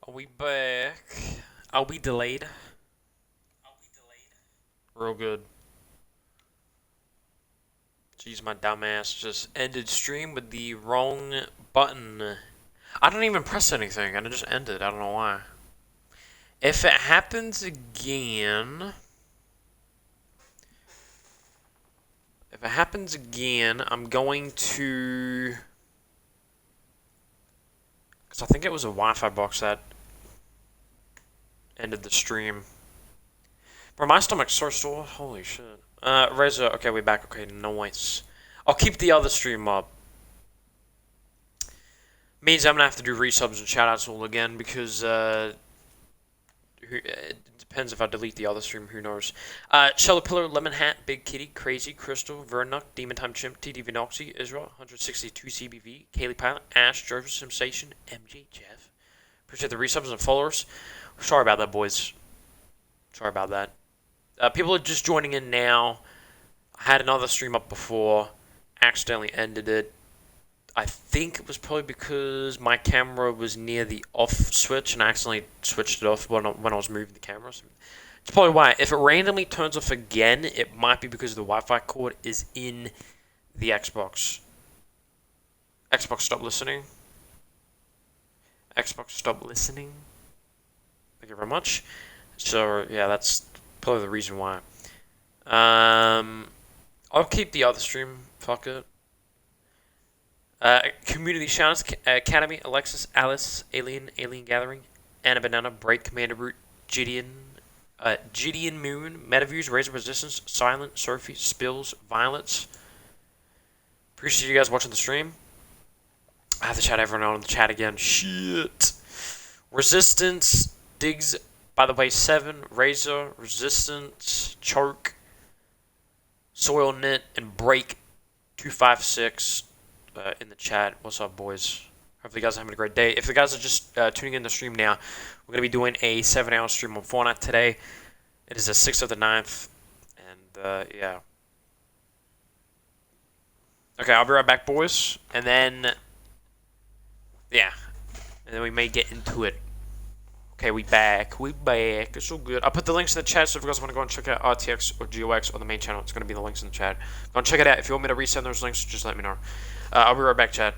Are we back? Are we delayed? Real good. Jeez, my dumbass just ended stream with the wrong button. I didn't even press anything, and it just ended. I don't know why. If it happens again... If it happens again, I'm going to... Because I think it was a Wi-Fi box that ended the stream. Bro, my stomach's so sore. Holy shit. Reza, okay, we back. Okay, nice. I'll keep the other stream up. Means I'm gonna have to do resubs and shoutouts all again because it depends if I delete the other stream. Who knows? Shelly Pillar, Lemon Hat, Big Kitty, Crazy, Crystal, Vernuck, Demon Time Chimp, TD Vinoxy, Israel, 162 CBV, Kaylee Pilot, Ash, Jervis Sensation, MJ Jeff. Appreciate the resubs and followers. Sorry about that, boys. Sorry about that. People are just joining in now. I had another stream up before, accidentally ended it. I think it was probably because my camera was near the off switch and I accidentally switched it off when I was moving the camera. So it's probably why. If it randomly turns off again, it might be because the Wi-Fi cord is in the Xbox. Xbox, stop listening. Xbox, stop listening. Thank you very much. So, yeah, that's probably the reason why. I'll keep the other stream. Fuck it. Community Shoutouts, Academy, Alexis, Alice, Alien Gathering, Anna Banana, Bright, Commander Root, Gideon Moon, Metaviews, Razor Resistance, Silent, Surfy, Spills, Violets. Appreciate you guys watching the stream. I have to shout everyone out in the chat again. Shit. Resistance, Diggs, by the way, 7, Razor, Resistance, Choke, Soil Knit, and Break 256. In the chat. What's up, boys? Hopefully you guys are having a great day. If the guys are just tuning in the stream now, we're going to be doing a 7-hour stream on Fortnite today. It is the 6th of the 9th. And, yeah. Okay, I'll be right back, boys. And then, yeah. And then we may get into it. Okay, we back. We back. It's so good. I'll put the links in the chat, so if you guys want to go and check out RTX or GOX or the main channel, it's going to be the links in the chat. Go and check it out. If you want me to resend those links, just let me know. I'll be right back, chat.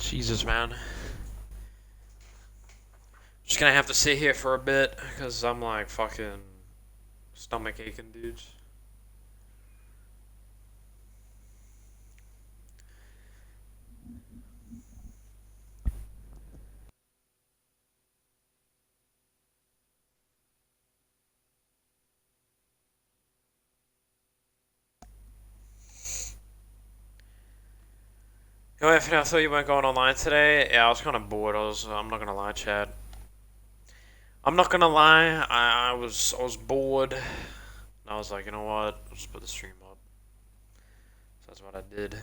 Jesus, man. Just gonna have to sit here for a bit because I'm like fucking stomach aching, dudes. You know, Anthony, I thought you weren't going online today. Yeah, I was kind of bored. I'm not gonna lie, Chad. I'm not gonna lie. I was bored. And I was like, you know what? I'll just put the stream up. So that's what I did.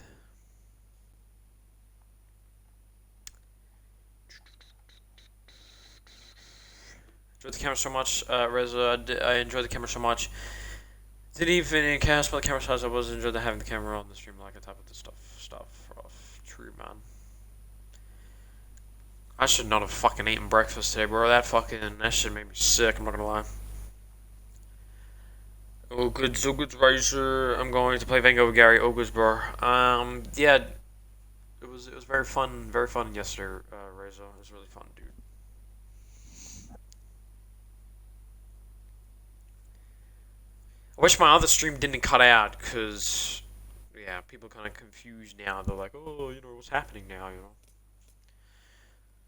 Enjoyed the camera so much, Reza. I enjoyed the camera so much. Didn't even cast by the camera size. I was enjoyed having the camera on the stream, like on top of the stuff off. True, man. I should not have fucking eaten breakfast today, bro. That shit made me sick. I'm not gonna lie. Oh, good, so good, Razor. I'm going to play Vango with Gary. Oh, good, bro. Yeah, it was very fun yesterday, Razor. It was really fun, dude. I wish my other stream didn't cut out, cause yeah, people kind of confused now. They're like, oh, what's happening now,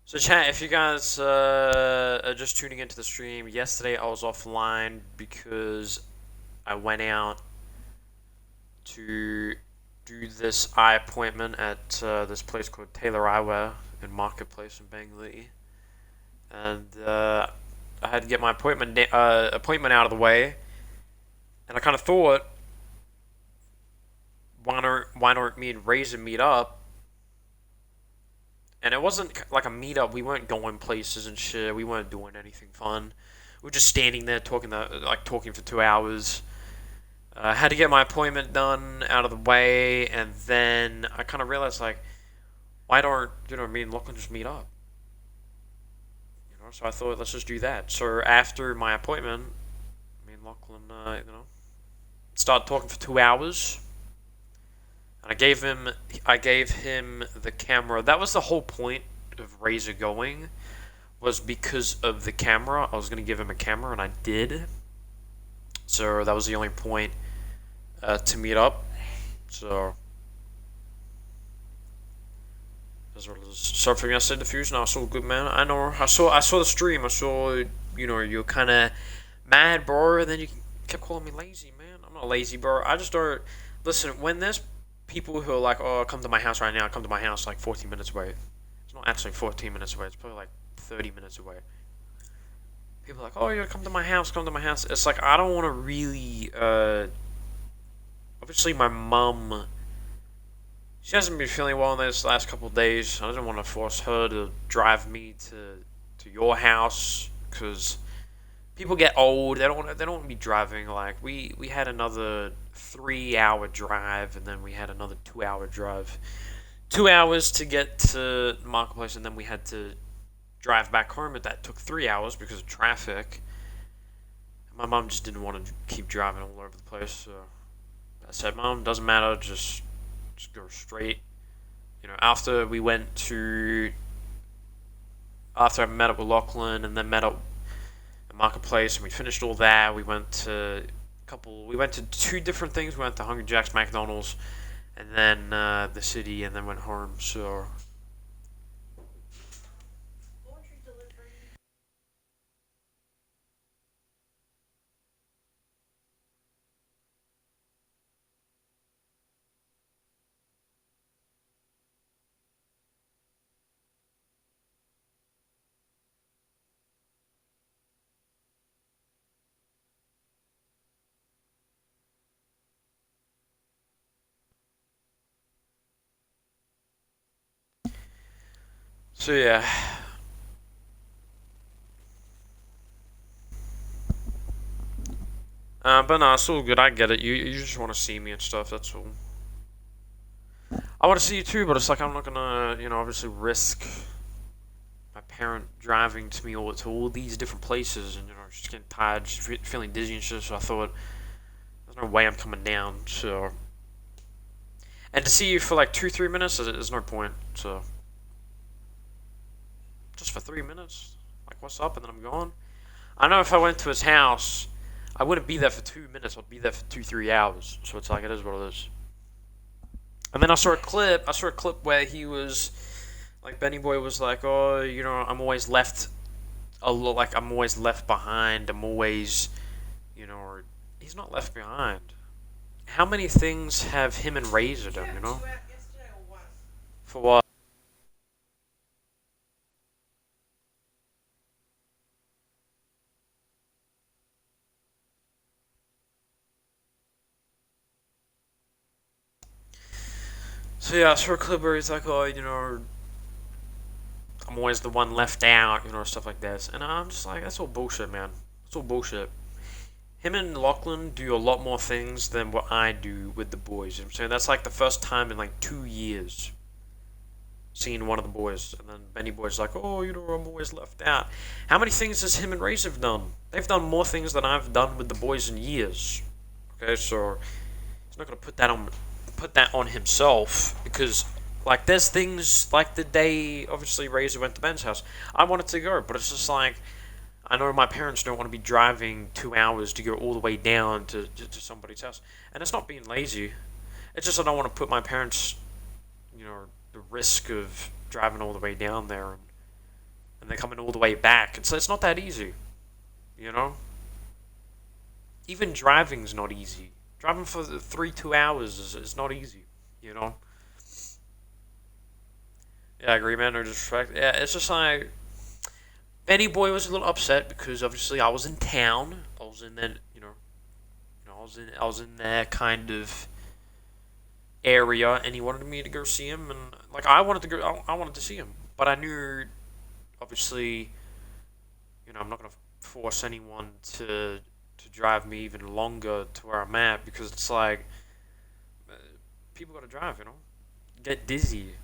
So chat, if you guys are just tuning into the stream, yesterday I was offline because I went out to do this eye appointment at this place called Taylor Eyewear in Marketplace in Bangli, and I had to get my appointment out of the way, and I kind of thought, why don't me and Razor meet up? And it wasn't like a meetup. We weren't going places and shit. We weren't doing anything fun. We were just standing there talking for 2 hours. I had to get my appointment done out of the way, and then I kind of realized, like, why don't, me and Lachlan just meet up? So I thought, let's just do that. So after my appointment, me and Lachlan, started talking for 2 hours. And I gave him the camera. That was the whole point of Razor going, was because of the camera. I was going to give him a camera, and I did. So that was the only point to meet up. So sorry for me, I said Diffuse. No, I saw good, man. I know. I saw the stream. I saw you're kind of mad, bro. And then you kept calling me lazy, man. I'm not lazy, bro. I just started. Listen, when there's people who are like, oh, come to my house right now. Come to my house, like 14 minutes away. It's not actually 14 minutes away. It's probably like 30 minutes away. People are like, oh, yeah, come to my house. Come to my house. It's like, I don't want to really. Obviously, my mum. She hasn't been feeling well in these last couple of days. I didn't want to force her to drive me to your house, because people get old. They don't want to be driving. Like we had another 3-hour drive, and then we had another 2-hour drive. 2 hours to get to Marketplace, and then we had to drive back home. But that took 3 hours because of traffic. My mom just didn't want to keep driving all over the place. So I said, Mom, doesn't matter. Just go straight. After I met up with Lachlan, and then met up at Marketplace, and we finished all that, we went to two different things. We went to Hungry Jack's, McDonald's, and then the city, and then went home. So yeah. But no, it's all good. I get it. You just want to see me and stuff. That's all. I want to see you too, but it's like I'm not gonna, obviously risk my parent driving to me to all these different places, and she's getting tired, she's feeling dizzy and shit. So I thought, there's no way I'm coming down. So, and to see you for like 2-3 minutes, there's no point. So just for 3 minutes. Like, what's up? And then I'm gone. I know if I went to his house, I wouldn't be there for 2 minutes. I'd be there for 2, 3 hours. So it's like, it is what it is. And then I saw a clip. Where he was like, Benny Boy was like, "Oh, I'm always left like I'm always left behind. I'm always, or he's not left behind. How many things have him and Razor done? For what? So yeah, I saw a clip where he's like, "Oh, I'm always the one left out, stuff like this." And I'm just like, that's all bullshit, man. That's all bullshit. Him and Lachlan do a lot more things than what I do with the boys. You know what I'm saying? That's like the first time in like 2 years seeing one of the boys. And then Benny Boy's like, "Oh, I'm always left out." How many things has him and Razor done? They've done more things than I've done with the boys in years. Okay, so he's not gonna put that on himself, because like, there's things like the day obviously Razor went to Ben's house. I wanted to go, but it's just like, I know my parents don't want to be driving 2 hours to go all the way down to somebody's house. And it's not being lazy. It's just I don't want to put my parents, the risk of driving all the way down there and then coming all the way back. It's not that easy, you know? Even driving's not easy. Driving for 2 hours is not easy, you know? Yeah, I agree, man. No disrespect. Yeah, it's just like, Benny Boy was a little upset because obviously I was in town. I was in that, I was in that kind of area, and he wanted me to go see him, and like, I wanted to go. I wanted to see him, but I knew, obviously, I'm not gonna force anyone to drive me even longer to where I'm at, because it's like, people gotta drive, get dizzy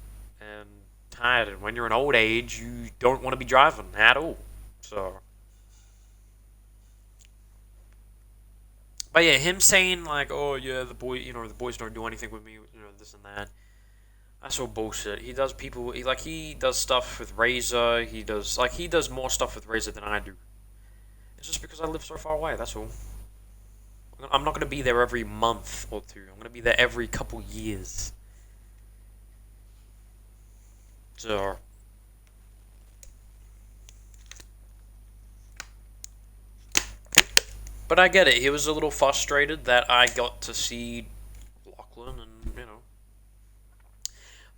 and tired, and when you're an old age, you don't want to be driving at all. So, but yeah, him saying like, "Oh yeah, the boys don't do anything with me, this and that." That's all bullshit. He does stuff with Razor. He does more stuff with Razor than I do. It's just because I live so far away. That's all. I'm not gonna be there every month or two. I'm gonna be there every couple years. So, but I get it. He was a little frustrated that I got to see Lachlan, and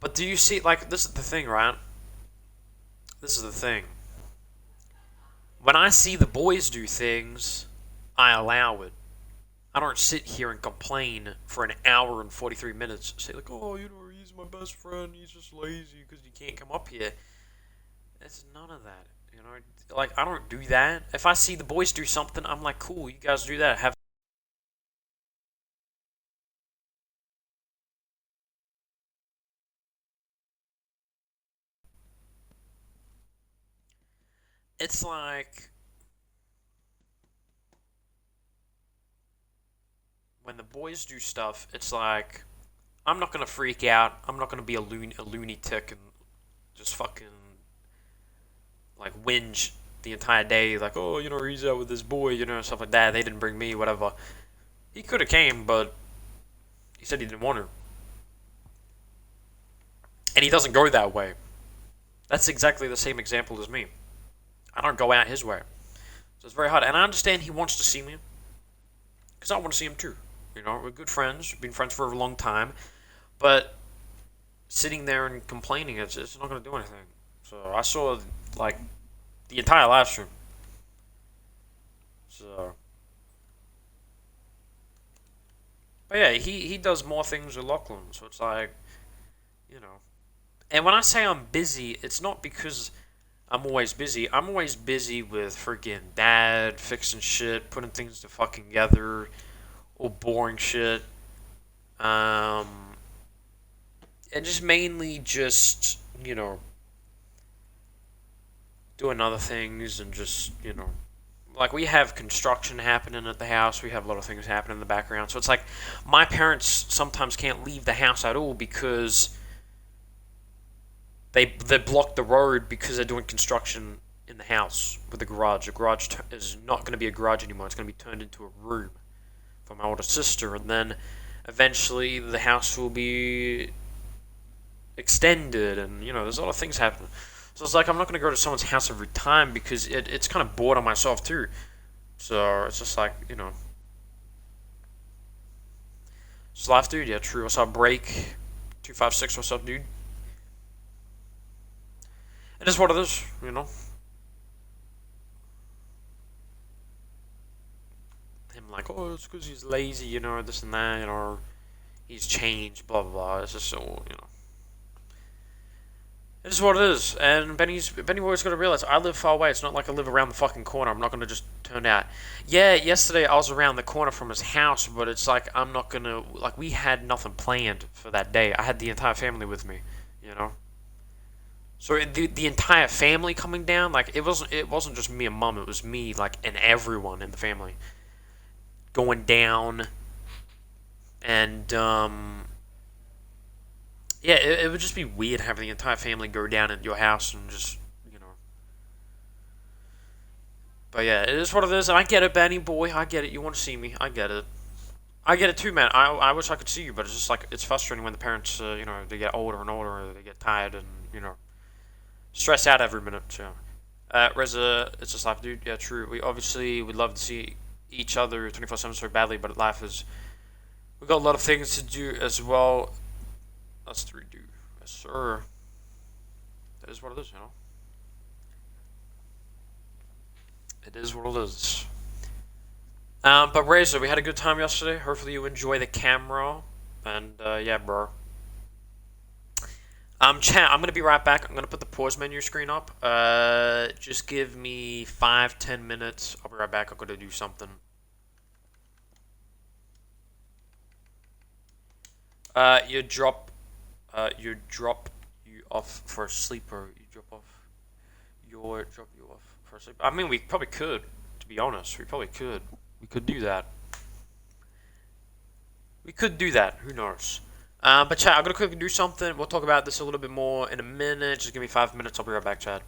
But do you see? Like, this is the thing, right? This is the thing. When I see the boys do things, I allow it. I don't sit here and complain for an hour and 43 minutes. Say like, "Oh, he's my best friend. He's just lazy because he can't come up here." It's none of that. Like, I don't do that. If I see the boys do something, I'm like, "Cool, you guys do that. Have." It's like, when the boys do stuff, it's like, I'm not gonna freak out. I'm not gonna be a loony tick and just fucking like whinge the entire day, like, "Oh, he's out with this boy, stuff like that. They didn't bring me, whatever." He could have came, but he said he didn't want to, and he doesn't go that way. That's exactly the same example as me. I don't go out his way, so it's very hard. And I understand he wants to see me, because I want to see him too. We're good friends. We've been friends for a long time, but sitting there and complaining, it's not going to do anything. So I saw like the entire live stream. So, but yeah, he does more things with Lachlan. So it's like, you know. And when I say I'm busy, it's not because I'm always busy. I'm always busy with freaking dad, fixing shit, putting things to fucking together, or boring shit. Um, and just mainly just, doing other things, and just, like, we have construction happening at the house. We have a lot of things happening in the background. So it's like, my parents sometimes can't leave the house at all because they blocked the road because they're doing construction in the house with the garage. The garage is not going to be a garage anymore. It's going to be turned into a room for my older sister, and then eventually the house will be extended, and there's a lot of things happening. So it's like I'm not going to go to someone's house every time because it's kind of bored on myself too. So it's just like it's life, dude. Yeah, true. What's up, Break? 256. What's up, dude? It is what it is. Him like, oh, it's because he's lazy, this and that, he's changed, blah blah blah. It's just so. It is what it is, and Benny Boy's got to realize I live far away. It's not like I live around the fucking corner. I'm not gonna just turn out. Yeah, yesterday I was around the corner from his house, but it's like I'm not gonna like we had nothing planned for that day. I had the entire family with me, you know. So the entire family coming down, like it wasn't just me and mom. It was me like and everyone in the family going down, and yeah, it would just be weird having the entire family go down at your house and just you know But yeah, it is what it is. And I get it, Benny boy. I get it. You want to see me? I get it. I get it too, man. I wish I could see you, but it's just like it's frustrating when the parents, they get older and older, or they get tired and stressed out every minute. So, Reza, it's just life, dude. Yeah, true. We obviously would love to see each other 24/7 so badly, but life is we got a lot of things to do as well. Us three do, yes, sir. That is what it is. It is what it is. But Razor, we had a good time yesterday. Hopefully you enjoy the camera. And yeah, bro. Chat. I'm gonna be right back. I'm gonna put the pause menu screen up. Just give me 5-10 minutes. I'll be right back. I'm gonna do something. You drop. You off for a sleep, or you drop you off for a sleep. I mean, we probably could. To be honest, we probably could. We could do that. We could do that. Who knows? But chat, I'm gonna quickly do something. We'll talk about this a little bit more in a minute. Just give me 5 minutes. I'll be right back, chat.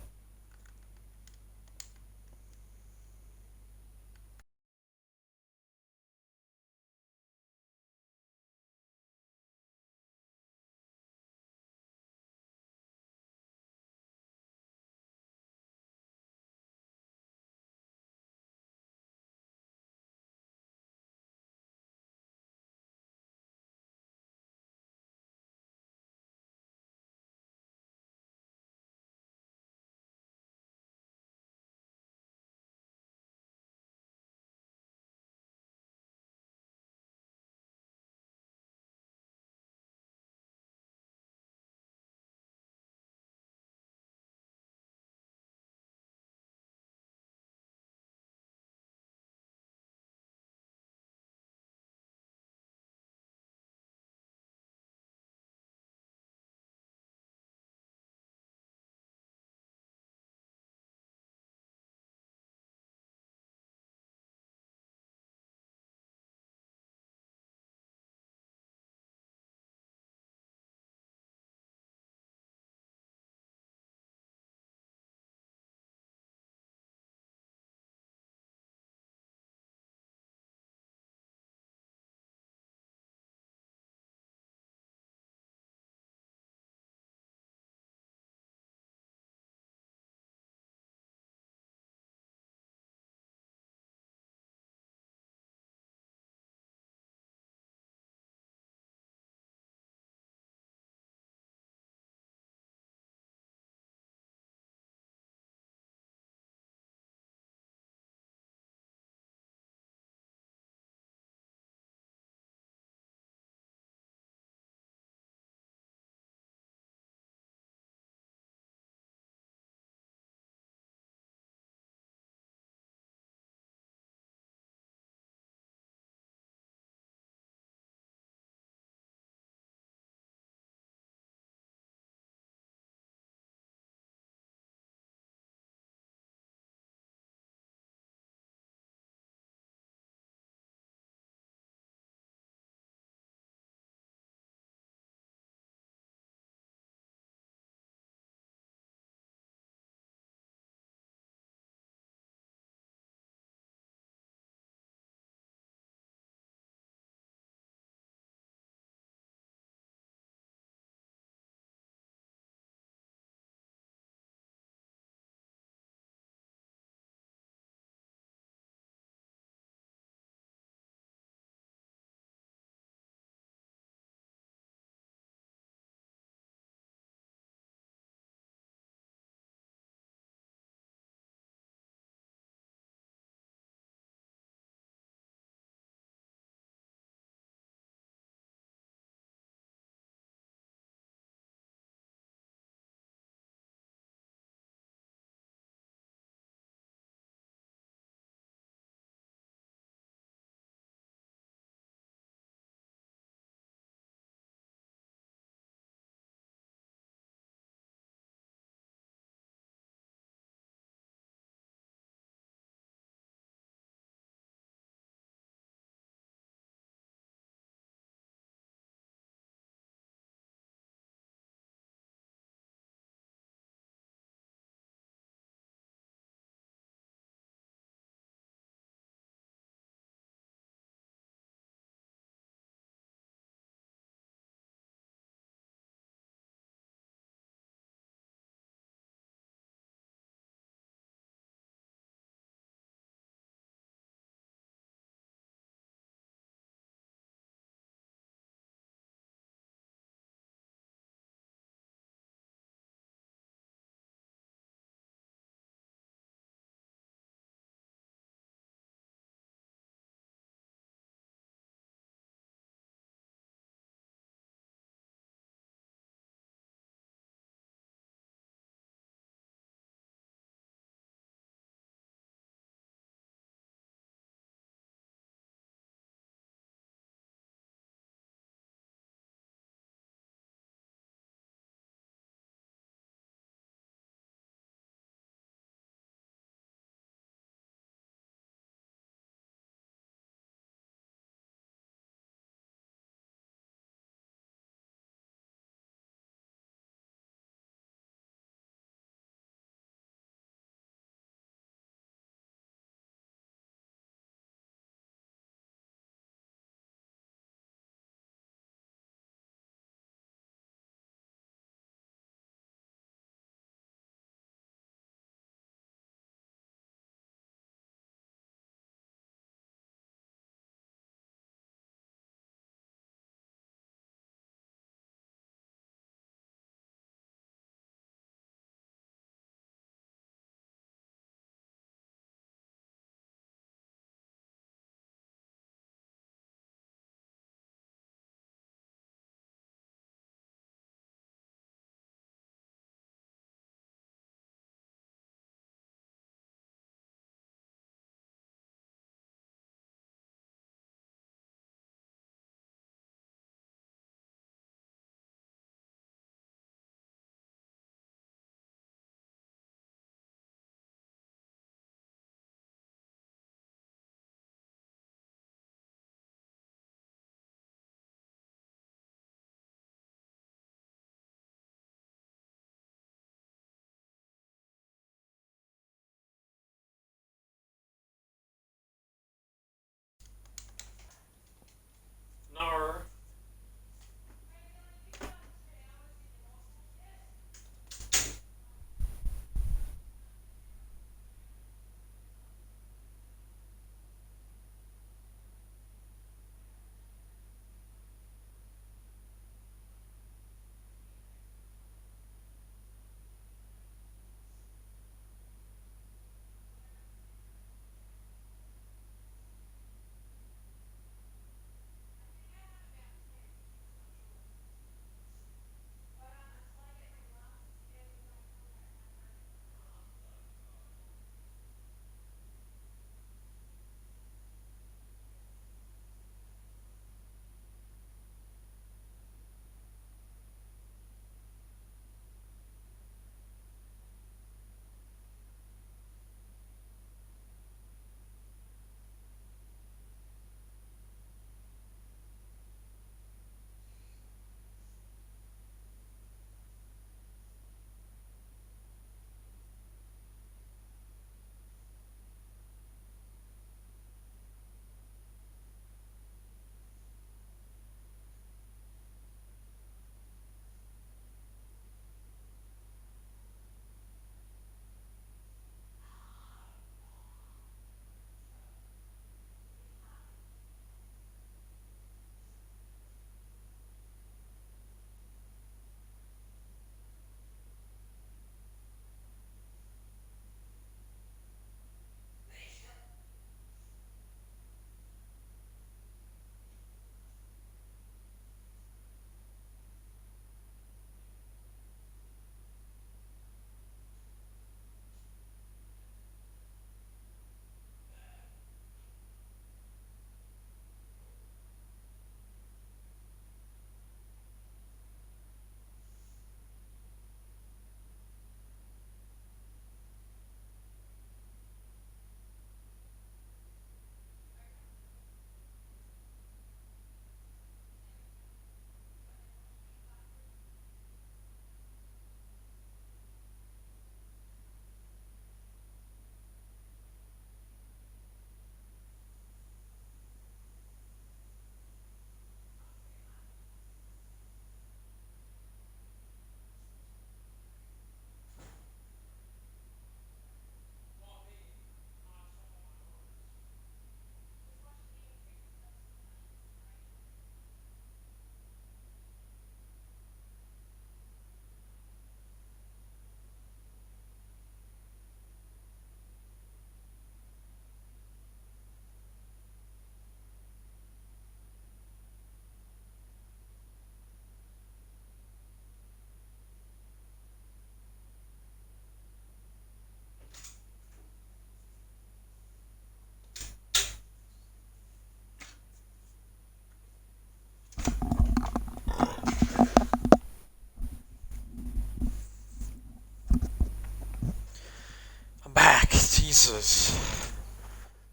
Jesus.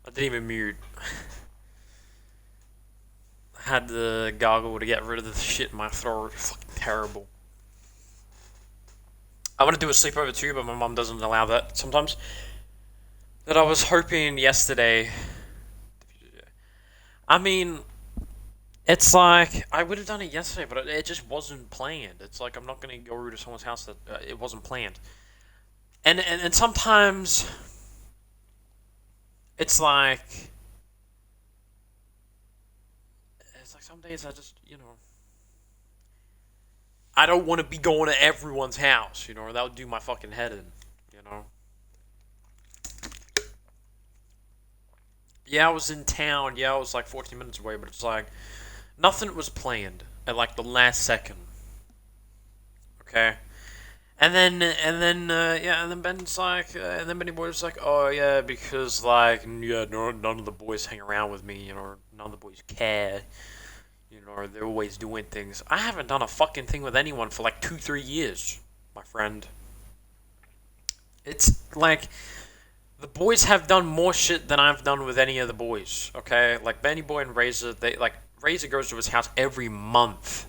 I didn't even mute. I had the goggle to get rid of the shit in my throat. Fucking terrible. I want to do a sleepover too, but my mom doesn't allow that sometimes. That I was hoping yesterday. I mean, it's like I would have done it yesterday, but it just wasn't planned. It's like I'm not gonna go over to someone's house that it wasn't planned. And sometimes it's like some days I just I don't want to be going to everyone's house, or that would do my fucking head in. Yeah, I was in town. Yeah, I was like 14 minutes away, but it's like nothing was planned at like the last second. Okay. And then Ben's like, and then Benny Boy was like, oh yeah, because like, yeah, none of the boys hang around with me, none of the boys care, they're always doing things. I haven't done a fucking thing with anyone for like 2-3 years, my friend. It's like, the boys have done more shit than I've done with any of the boys, okay? Like, Benny Boy and Razor, Razor goes to his house every month,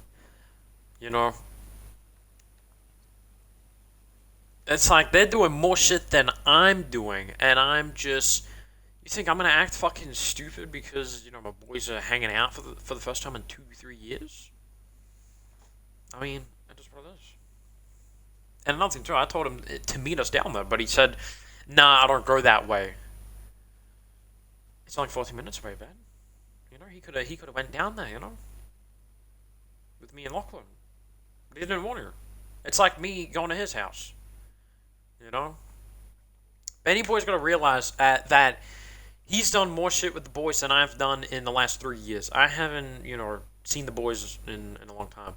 It's like, they're doing more shit than I'm doing, and I'm just... You think I'm gonna act fucking stupid because, my boys are hanging out for the first time in 2-3 years? I mean, that's just what it is. And another thing, too, I told him to meet us down there, but he said, nah, I don't go that way. It's only 14 minutes away, Ben. He could have went down there, with me and Lachlan. But he didn't want to. It's like me going to his house. Benny Boy's gonna realize that he's done more shit with the boys than I've done in the last 3 years. I haven't, seen the boys in a long time.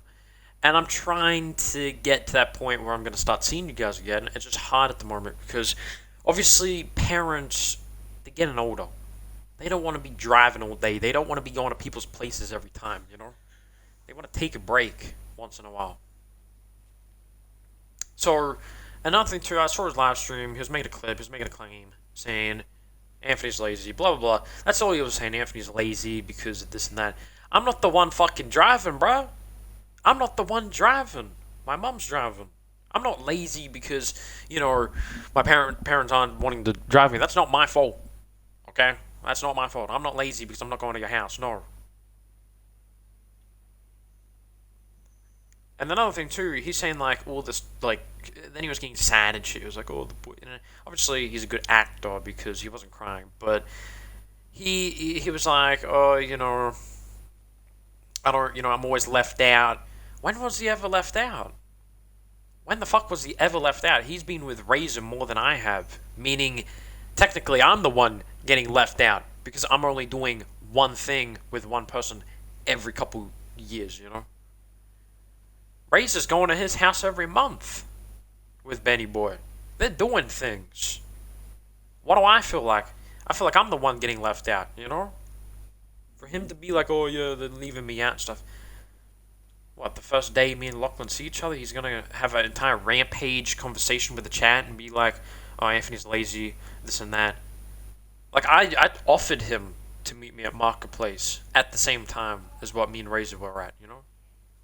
And I'm trying to get to that point where I'm going to start seeing you guys again. It's just hard at the moment because, obviously, parents, they're getting older. They don't want to be driving all day. They don't want to be going to people's places every time, They want to take a break once in a while. So, another thing, too, I saw his live stream. He was making a clip. He was making a claim saying... Anthony's lazy, blah, blah, blah. That's all he was saying. Anthony's lazy because of this and that. I'm not the one fucking driving, bro. I'm not the one driving. My mom's driving. I'm not lazy because, my parents aren't wanting to drive me. That's not my fault. Okay? That's not my fault. I'm not lazy because I'm not going to your house. No. And another thing, too, he's saying, like, all this, like, then he was getting sad and shit. He was like, oh, the boy. Obviously, he's a good actor because he wasn't crying. But he was like, oh, I don't, I'm always left out. When was he ever left out? When the fuck was he ever left out? He's been with Razor more than I have. Meaning, technically, I'm the one getting left out because I'm only doing one thing with one person every couple years, Razor's going to his house every month with Benny Boy. They're doing things. What do I feel like? I feel like I'm the one getting left out, For him to be like, oh yeah, they're leaving me out and stuff. What, the first day me and Lachlan see each other, he's gonna have an entire rampage conversation with the chat and be like, oh, Anthony's lazy, this and that. Like, I offered him to meet me at Marketplace at the same time as what me and Razor were at,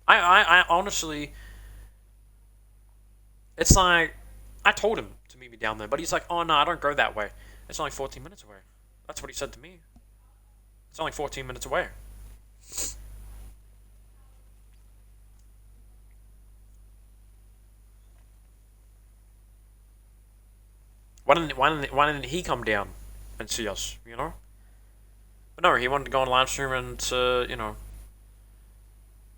I honestly, it's like, I told him to meet me down there, but he's like, oh no, I don't go that way. It's only 14 minutes away. That's what he said to me. It's only 14 minutes away. Why didn't he come down and see us, But no, he wanted to go on live stream and,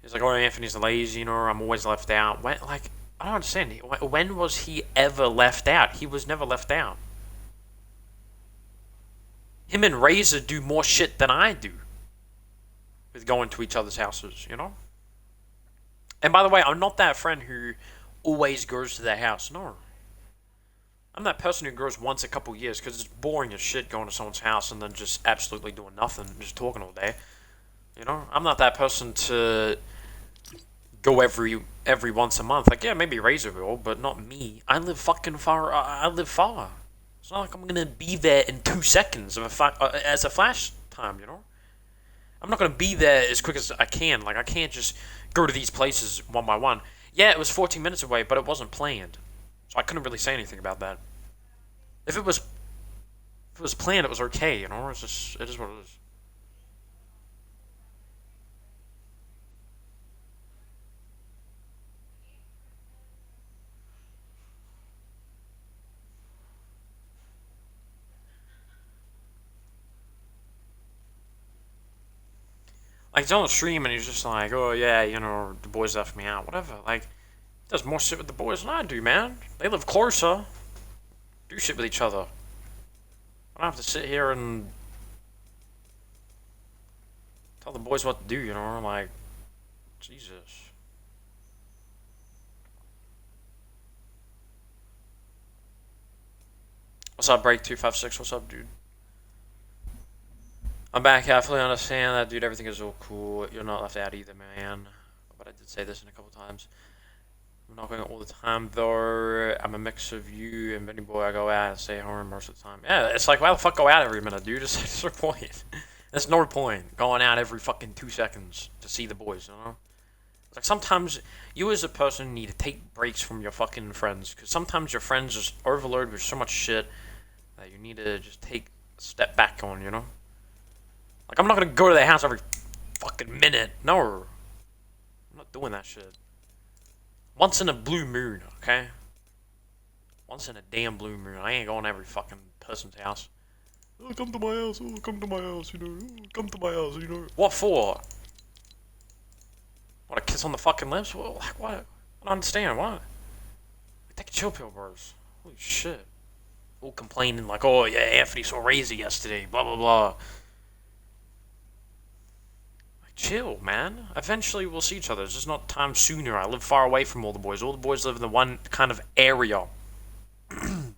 he's like, oh, Anthony's lazy, I'm always left out. When, like, I don't understand. When was he ever left out? He was never left out. Him and Razor do more shit than I do with going to each other's houses, And by the way, I'm not that friend who always goes to their house. No. I'm that person who goes once a couple years because it's boring as shit going to someone's house and then just absolutely doing nothing, just talking all day. I'm not that person to go every once a month. Like, yeah, maybe Razor will, but not me. I live fucking far. I live far. It's not like I'm gonna be there in 2 seconds as a flash time, you know? I'm not gonna be there as quick as I can. Like, I can't just go to these places one by one. Yeah, it was 14 minutes away, but it wasn't planned. So I couldn't really say anything about that. If it was planned, it was okay, you know? It's just, it is what it is. Like, he's on the stream and he's just like, oh yeah, you know, the boys left me out, whatever. Like, he does more shit with the boys than I do, man. They live closer. Do shit with each other. I don't have to sit here and tell the boys what to do, you know? Like, Jesus. What's up, Break256? What's up, dude? I'm back. I fully understand that, dude. Everything is all cool. You're not left out either, man. But I did say this in a couple times. I'm not going all the time, though. I'm a mix of you and Benny Boy. I go out and stay home most of the time. Yeah, it's like, why the fuck go out every minute, dude? There's no point. There's no point going out every fucking 2 seconds to see the boys, you know? It's like, sometimes you as a person need to take breaks from your fucking friends. Because sometimes your friends just overload with so much shit that you need to just take a step back on, you know? Like, I'm not gonna go to their house every fucking minute. No. I'm not doing that shit. Once in a blue moon, okay? Once in a damn blue moon. I ain't going to every fucking person's house. Oh, come to my house. Oh, come to my house, you know. Oh, come to my house, you know. What for? What, a kiss on the fucking lips? Well, like, what? I don't understand. What? Take a chill pill, bros. Holy shit. All complaining like, oh, yeah, Anthony saw Razy yesterday. Blah, blah, blah. Chill, man. Eventually we'll see each other. It's just not time sooner. I live far away from all the boys. All the boys live in the one kind of area. It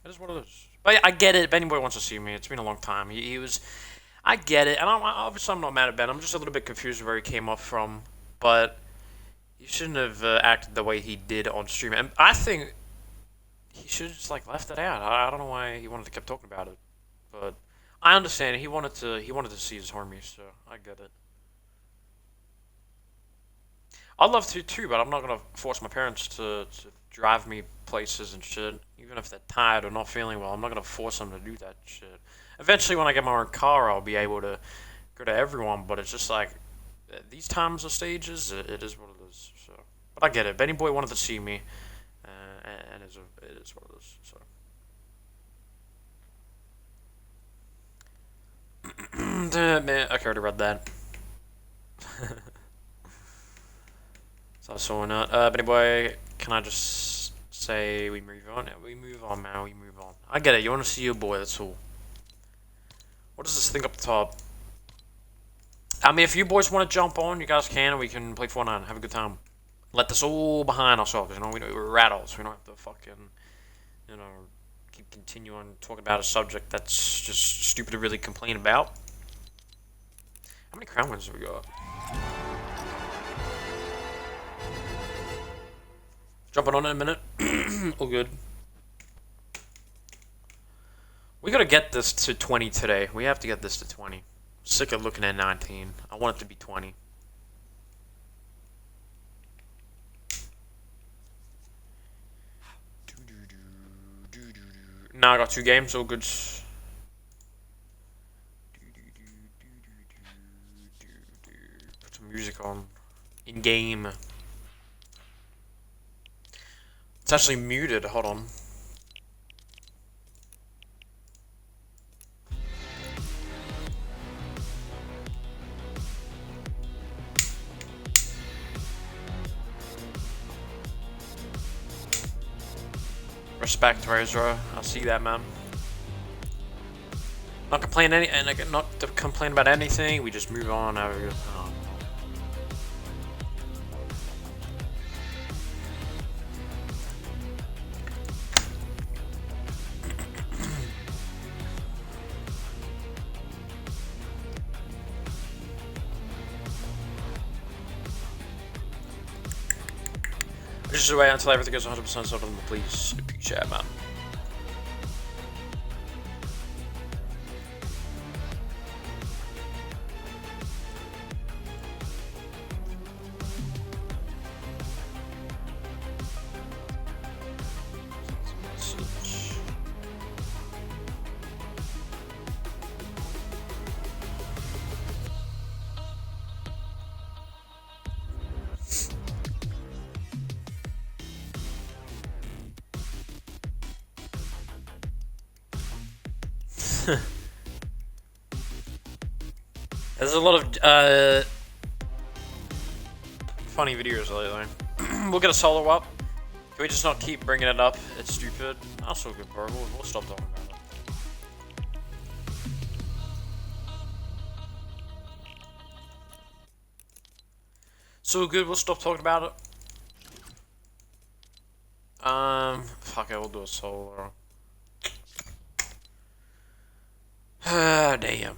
is what it is. But I get it. If anybody wants to see me, it's been a long time. He was... I get it. And obviously I'm not mad at Ben. I'm just a little bit confused where he came up from. But he shouldn't have acted the way he did on stream. And I think he should have just like left it out. I don't know why he wanted to keep talking about it. But... I understand. He wanted to see his homies, so I get it. I'd love to too, but I'm not gonna force my parents to drive me places and shit. Even if they're tired or not feeling well, I'm not gonna force them to do that shit. Eventually, when I get my own car, I'll be able to go to everyone. But it's just like these times of stages, it is what it is. So, but I get it. Benny Boy wanted to see me, and it is what it is. So. Man, okay, I already read that. So I saw not. But anyway, can I just say we move on? Yeah, we move on, man. We move on. I get it. You want to see your boy? That's all. What is this thing up the top? I mean, if you boys want to jump on, you guys can. We can play Fortnite and have a good time. Let this all behind ourselves. You know, we're rattles. We don't have to fucking, you know, continue on talking about a subject that's just stupid to really complain about. How many crown wins have we got? Jumping on in a minute. All good. We gotta get this to 20 today. We have to get this to 20. Sick of looking at 19. I want it to be 20. Now I got 2 games, all good. Put some music on. In game. It's actually muted, hold on. Respect, Razor. I see that, man. Not complain not to complain about anything. We just move on. Just wait until everything goes 100% so please appreciate it, man. There's a lot of funny videos lately. We'll get a solo up. Can we just not keep bringing it up? It's stupid. Not so good, bro. We'll stop talking about it. So good, we'll stop talking about it. Fuck it, we'll do a solo. Ah, damn.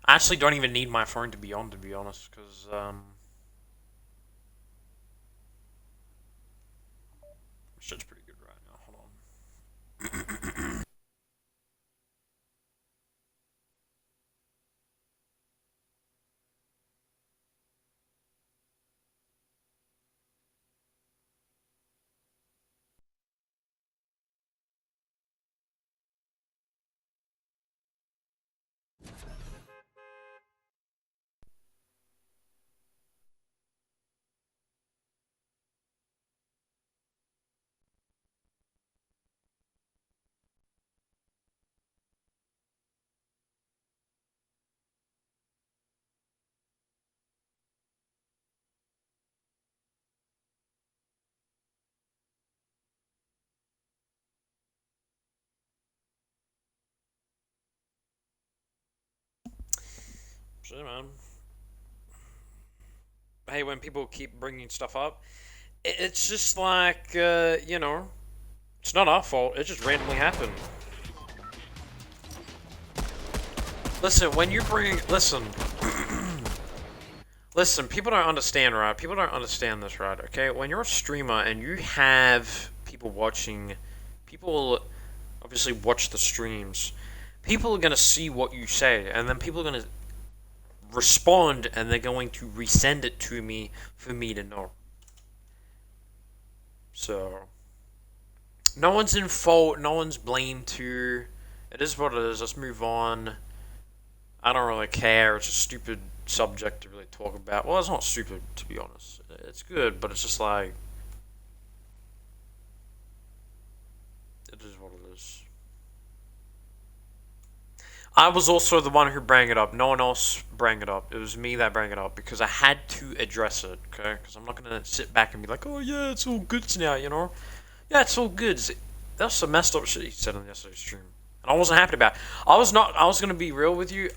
I actually don't even need my phone to be on, to be honest, because, shit's pretty good right now. Hold on. Shit, man. Hey, when people keep bringing stuff up, it's just like, you know, it's not our fault. It just randomly happened. Listen, when you bring, listen, listen, people don't understand, right? People don't understand this, right? Okay, when you're a streamer and you have people watching, people obviously watch the streams. People are gonna see what you say, and then people are gonna respond, and they're going to resend it to me for me to know. So, no one's in fault, no one's blamed to. It is what it is, let's move on. I don't really care, it's a stupid subject to really talk about. Well, it's not stupid, to be honest. It's good, but it's just like, it is what it is. I was also the one who brought it up. No one else brought it up. It was me that brought it up because I had to address it, okay? Because I'm not going to sit back and be like, oh yeah, it's all good now, you know? Yeah, it's all good. That's some messed up shit he said on yesterday's stream. And I wasn't happy about it. I was going to be real with you.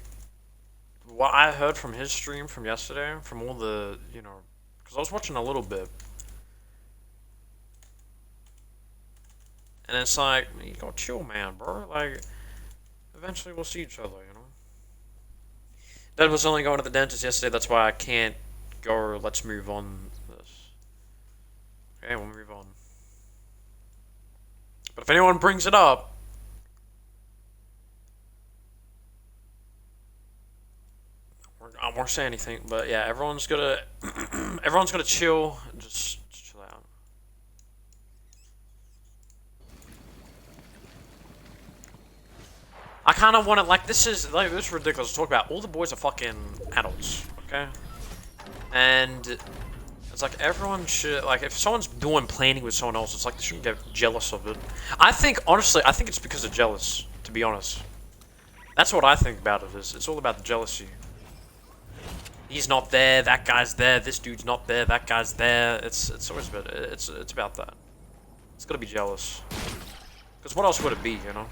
What I heard from his stream from yesterday, from all the, you know, because I was watching a little bit. And it's like, you gotta chill, man, bro. Like, eventually we'll see each other, you know? Dad was only going to the dentist yesterday, that's why I can't go. Let's move on this. Okay, we'll move on. But if anyone brings it up, I won't say anything. But yeah, everyone's gonna chill. Just chill out. I kind of want to, like, this is ridiculous to talk about. All the boys are fucking adults, okay? And it's like everyone should, like, if someone's doing planning with someone else, it's like they shouldn't get jealous of it. I think, honestly, I think it's because of jealous, to be honest. That's what I think about it, is it's all about the jealousy. He's not there, that guy's there, this dude's not there, that guy's there. It's always about, it's about that. It's gotta be jealous. Because what else would it be, you know?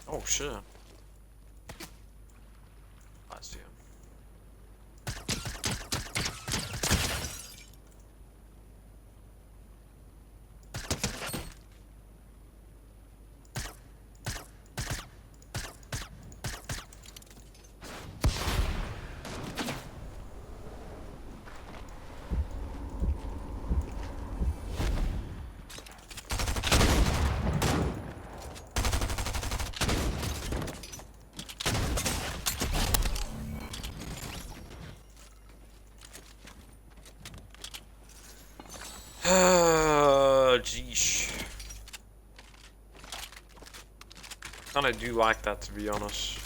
Oh shit. I see him. kind of do like that, to be honest.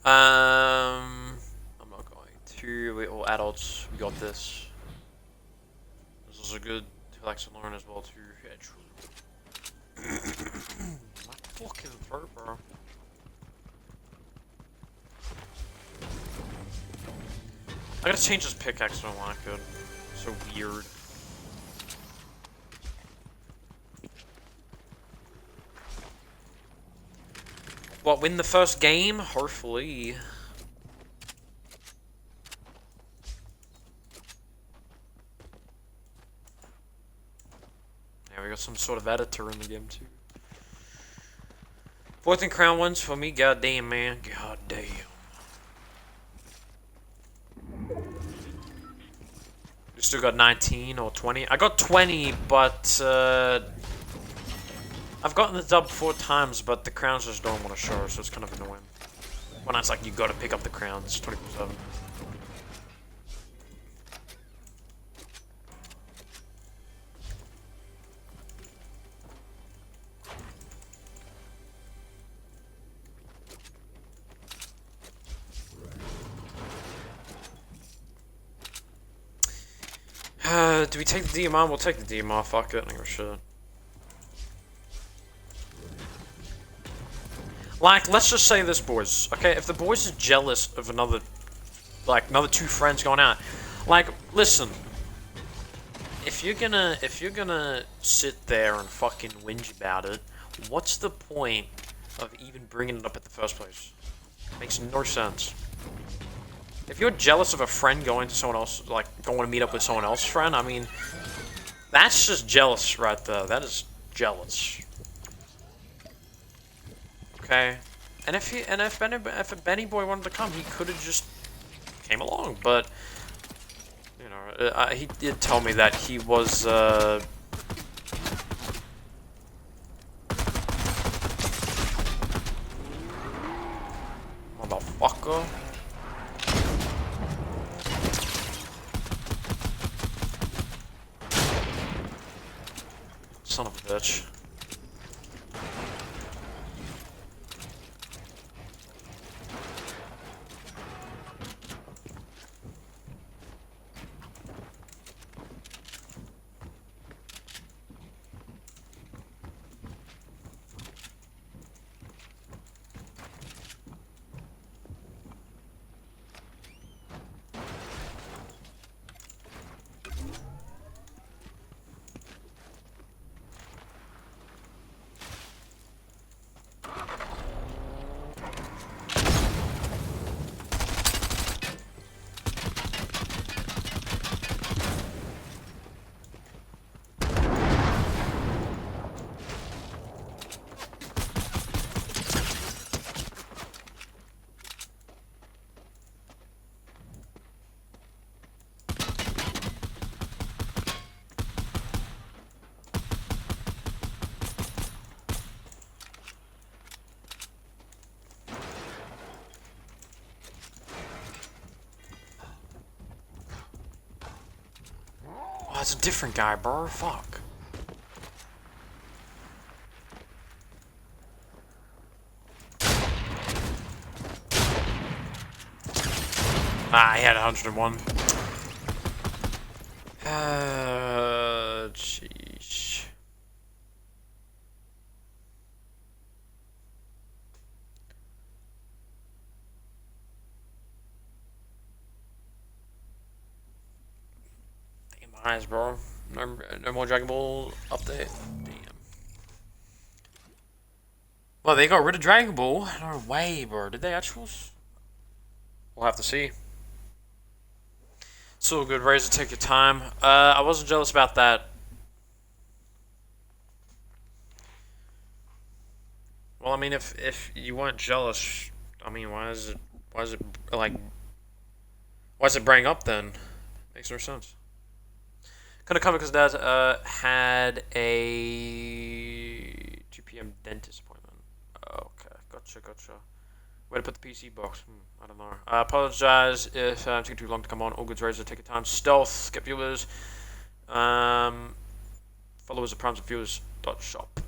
I'm not going to. We're all adults. We got this. This is a good flex to learn as well, too. Yeah, true. My fucking throat, bro. I gotta change this pickaxe, I don't like it. So weird. What, win the first game? Hopefully. Yeah, we got some sort of editor in the game, too. Fourth and crown wins for me, goddamn, man. Goddamn. You still got 19 or 20? I got 20, but I've gotten the dub 4 times, but the crowns just don't want to show, so it's kind of annoying. When it's like you gotta pick up the crowns 24/7. Do we take the DMR? We'll take the DMR, fuck it, I don't give a shit. Like, let's just say this, boys. Okay, if the boys are jealous of another 2 friends going out, like, listen. If you're gonna sit there and fucking whinge about it, what's the point of even bringing it up at the first place? Makes no sense. If you're jealous of a friend going to someone else, like, going to meet up with someone else's friend, I mean, that's just jealous right there. That is jealous. Okay? And if Benny Boy wanted to come, he could have just came along, but, you know, he did tell me that he was, motherfucker. Son of a bitch. Oh, it's a different guy, bro. Fuck. Ah, he had 101. Jeez. Damn eyes, bro. No more Dragon Ball update. Damn. Well, they got rid of Dragon Ball. No way, bro. Did they actually? We'll have to see. So good, Razor. Take your time. I wasn't jealous about that. Well, I mean, if you weren't jealous, I mean, why is it like, why does it bring up then? Makes no sense. Couldn't come because Dad had a 2 p.m. dentist appointment. Okay, gotcha. Where to put the PC box? I don't know. I apologize if I'm taking too long to come on. All goods razor, take your time. Stealth, skip viewers. Followers of primes and viewers dot shop.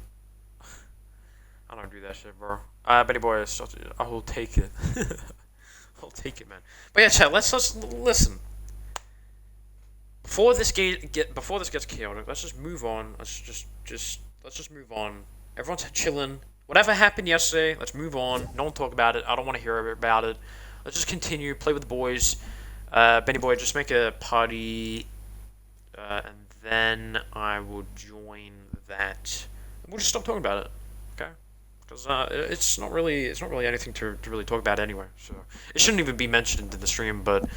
I don't do that shit, bro. Betty Boy, I will take it. I'll take it, man. But yeah, chat. Let's listen. Before this gets chaotic, let's just move on. Let's just move on. Everyone's chilling. Whatever happened yesterday, let's move on. No one talk about it. I don't want to hear about it. Let's just continue. Play with the boys. Benny Boy, just make a party, and then I will join that. We'll just stop talking about it. Okay. Because it's not really anything to really talk about anyway. So it shouldn't even be mentioned in the stream, but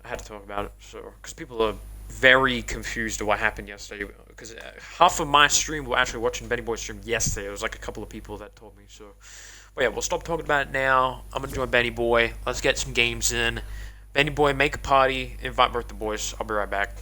I had to talk about it. So because people are very confused of what happened yesterday. Because half of my stream were actually watching Benny Boy's stream yesterday. It was like a couple of people that told me. So, but yeah, we'll stop talking about it now. I'm gonna join Benny Boy. Let's get some games in. Benny Boy, make a party. Invite both the boys. I'll be right back.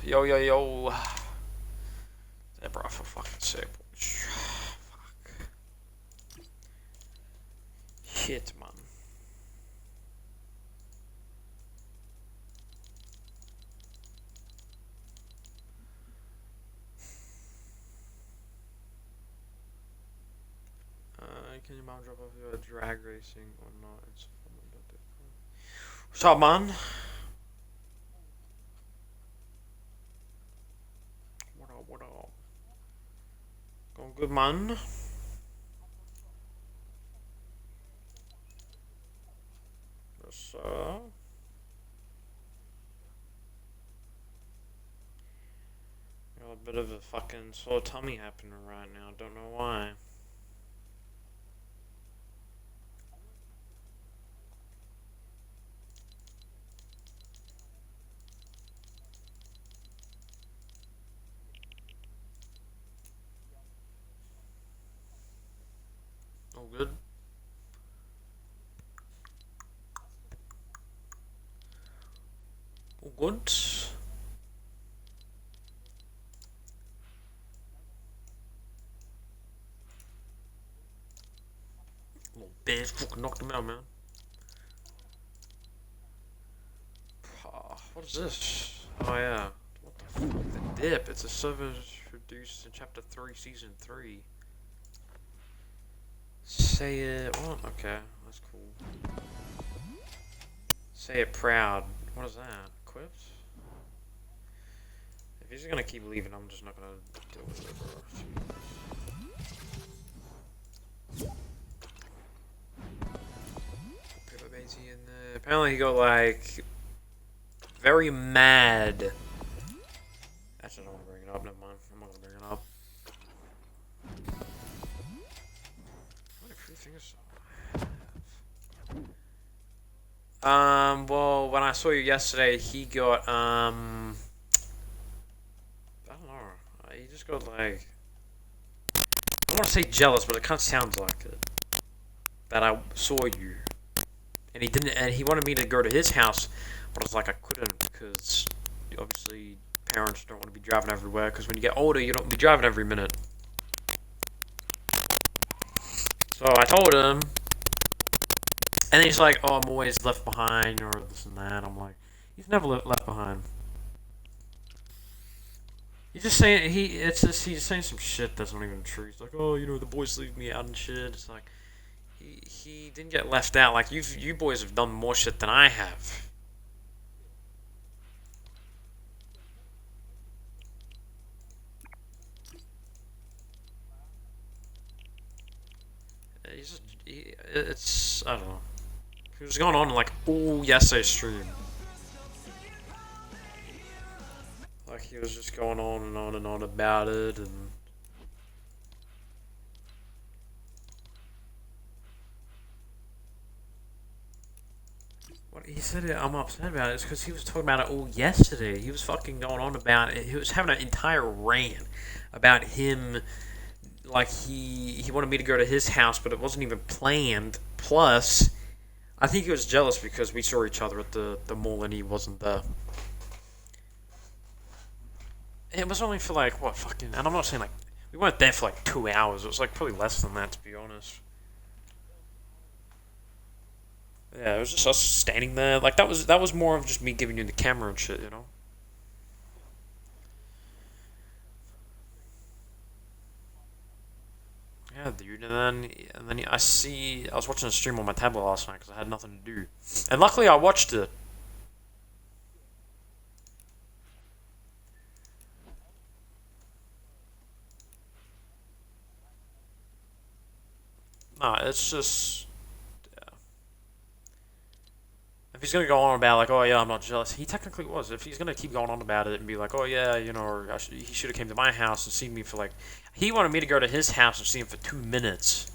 Yo, yo, yo. That bro, for fucking sake. Fuck. Shit, man. Can your mom drop off your drag racing or not? What's up, man? What up, what up? Going good, man? Yes, sir. Got a bit of a fucking sore tummy happening right now. Don't know why. All good. All good. Little bitch fucking knocked him out, man. What is this? Oh yeah. What the fuck? The dip. It's a service introduced in chapter 3, season 3. Say it. What? Okay, that's cool. Say it proud. What is that? Equipped? If he's gonna keep leaving, I'm just not gonna deal with it, bro. Put a Daisy in there. Apparently he got like very mad. Actually, I don't want to bring it up. Never mind. I'm not gonna bring it up. What a free things well, when I saw you yesterday, he got, I don't know. He just got like, I want to say jealous, but it kind of sounds like it. That I saw you, and he didn't, and he wanted me to go to his house, but I was like, I couldn't because obviously parents don't want to be driving everywhere. Because when you get older, you don't be driving every minute. So I told him. And then he's like, oh, I'm always left behind, or this and that. I'm like, he's never left behind. He's just saying, he's saying some shit that's not even true. He's like, oh, you know, the boys leave me out and shit. It's like, he didn't get left out. Like, you boys have done more shit than I have. I don't know. He was going on like all yesterday's stream. Like he was just going on and on and on about it and what he said I'm upset about it is because he was talking about it all yesterday. He was fucking going on about it. He was having an entire rant about him like he wanted me to go to his house but it wasn't even planned. Plus I think he was jealous because we saw each other at the mall and he wasn't there. It was only for like, what, fucking... And I'm not saying like... We weren't there for like 2 hours. It was like probably less than that, to be honest. Yeah, it was just us standing there. Like, that was more of just me giving you the camera and shit, you know? Yeah, dude. And then I was watching a stream on my tablet last night because I had nothing to do. And luckily I watched it. Nah, it's just... Yeah. If he's gonna go on about like, oh yeah, I'm not jealous, he technically was. If he's gonna keep going on about it and be like, oh yeah, you know, or he should have came to my house and seen me for like... He wanted me to go to his house and see him for 2 minutes.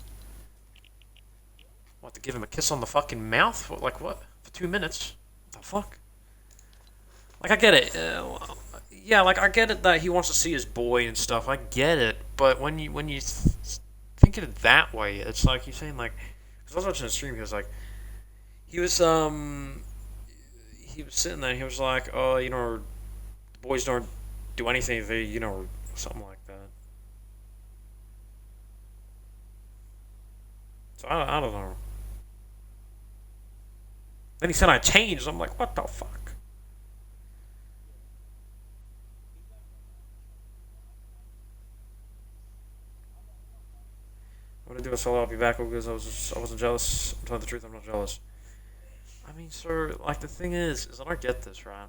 What, to give him a kiss on the fucking mouth? Like what? For 2 minutes? What the fuck? Like I get it. Yeah, like I get it that he wants to see his boy and stuff. I get it, but when you think of it that way, it's like you're saying like, because I was watching a stream, he was like, he was sitting there, and he was like, oh, you know, the boys do anything, they, you know, something like that. So I don't know. Then he said I changed. I'm like, what the fuck? I'm gonna do a solo. I'll be back because I wasn't jealous. I'm telling the truth. I'm not jealous. I mean, sir, like the thing is I don't get this, right?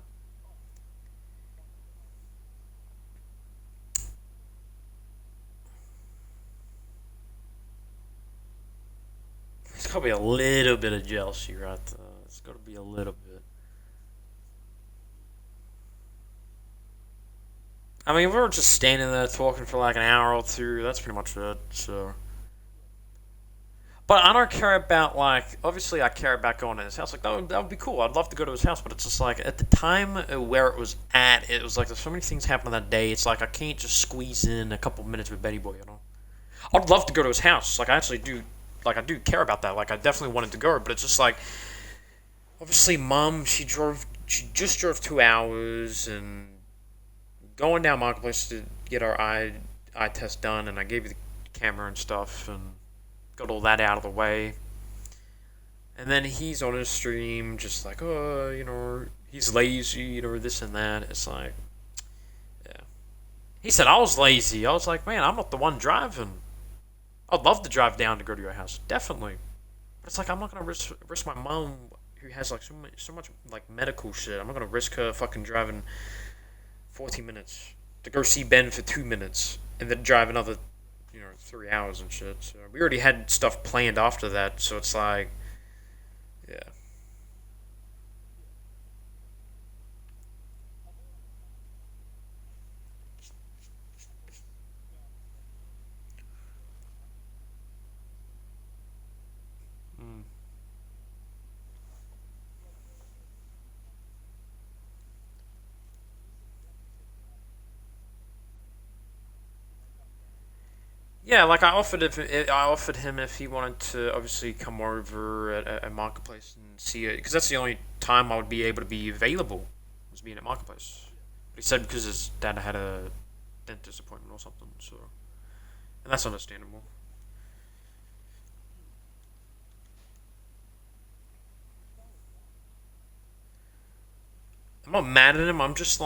There's gotta be a little bit of jealousy, right? It's gotta be a little bit. I mean, if we were just standing there talking for like an hour or two, that's pretty much it. So, but I don't care about like. Obviously, I care about going to his house. Like that would be cool. I'd love to go to his house, but it's just like at the time where it was at, it was like there's so many things happening that day. It's like I can't just squeeze in a couple minutes with Betty Boy. You know, I'd love to go to his house. Like I actually do. Like I do care about that. Like I definitely wanted to go, but it's just like obviously, Mom. She drove. She just drove 2 hours and going down Marketplace to get our eye test done, and I gave you the camera and stuff, and got all that out of the way. And then he's on his stream, just like, oh, you know, he's lazy, you know, this and that. It's like, yeah. He said I was lazy. I was like, man, I'm not the one driving. I'd love to drive down to go to your house, definitely. But it's like I'm not gonna risk my mom, who has like so much like medical shit. I'm not gonna risk her fucking driving 14 minutes to go see Ben for 2 minutes and then drive another, you know, 3 hours and shit. So we already had stuff planned after that, so it's like, yeah. Mm. Yeah, like I offered him if he wanted to obviously come over at Marketplace and see it, because that's the only time I would be able to be available, was being at Marketplace. But he said because his dad had a dentist appointment or something, so and that's understandable. I'm not mad at him. I'm just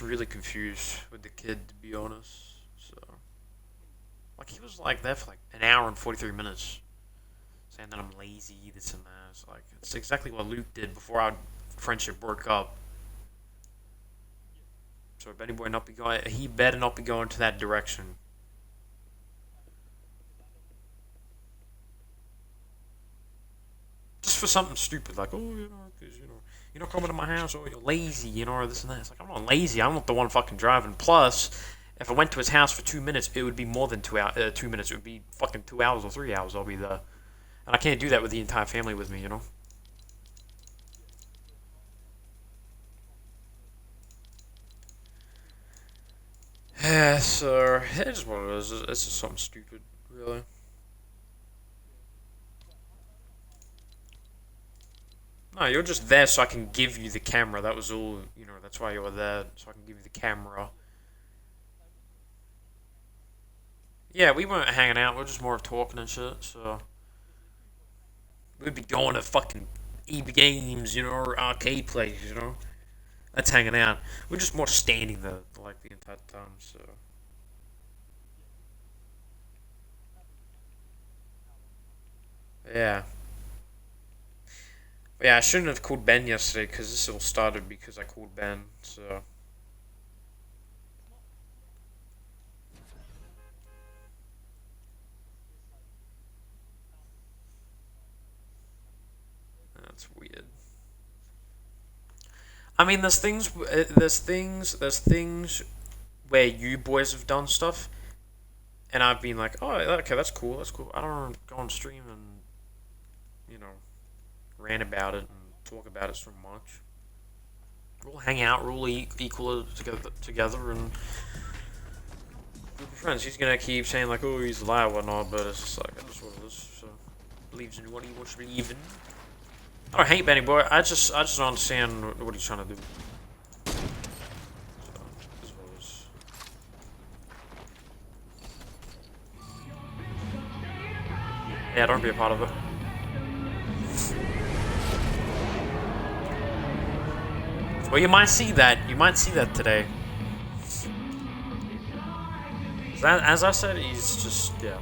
really confused with the kid, to be honest. So like he was like there for like an hour and 43 minutes, saying that I'm lazy, this and that. It's like it's exactly what Luke did before our friendship broke up. So Benny Boy not be going. He better not be going to that direction. Just for something stupid like, oh, you know, because you're not coming to my house, or you're lazy, you know, or this and that. It's like I'm not lazy. I'm not the one fucking driving. Plus, if I went to his house for 2 minutes, it would be more than 2 hours. 2 minutes. It would be fucking 2 hours or 3 hours. I'll be there, and I can't do that with the entire family with me, you know. Yeah, so it is what it is. It's just something stupid, really. No, you're just there so I can give you the camera. That was all. You know, that's why you were there, so I can give you the camera. Yeah, we weren't hanging out. We are just more talking and shit. So we'd be going to fucking EB games, you know, or arcade places, you know. That's hanging out. We're just more standing there like the entire time. So yeah, but yeah. I shouldn't have called Ben yesterday because this all started because I called Ben. So that's weird. I mean, there's things where you boys have done stuff, and I've been like, oh, okay, that's cool, that's cool. I don't go on stream and you know rant about it and talk about it so much. We'll hang out, we'll equal together, and we'll be friends. He's gonna keep saying like, oh, he's a liar, or whatnot, but it's just like that's what it is. So believes in what he wants to believe in. I don't hate Benny Boy. I just don't understand what he's trying to do. So, this is what it is. Yeah, don't be a part of it. Well, you might see that. You might see that today. As I said, he's just, yeah.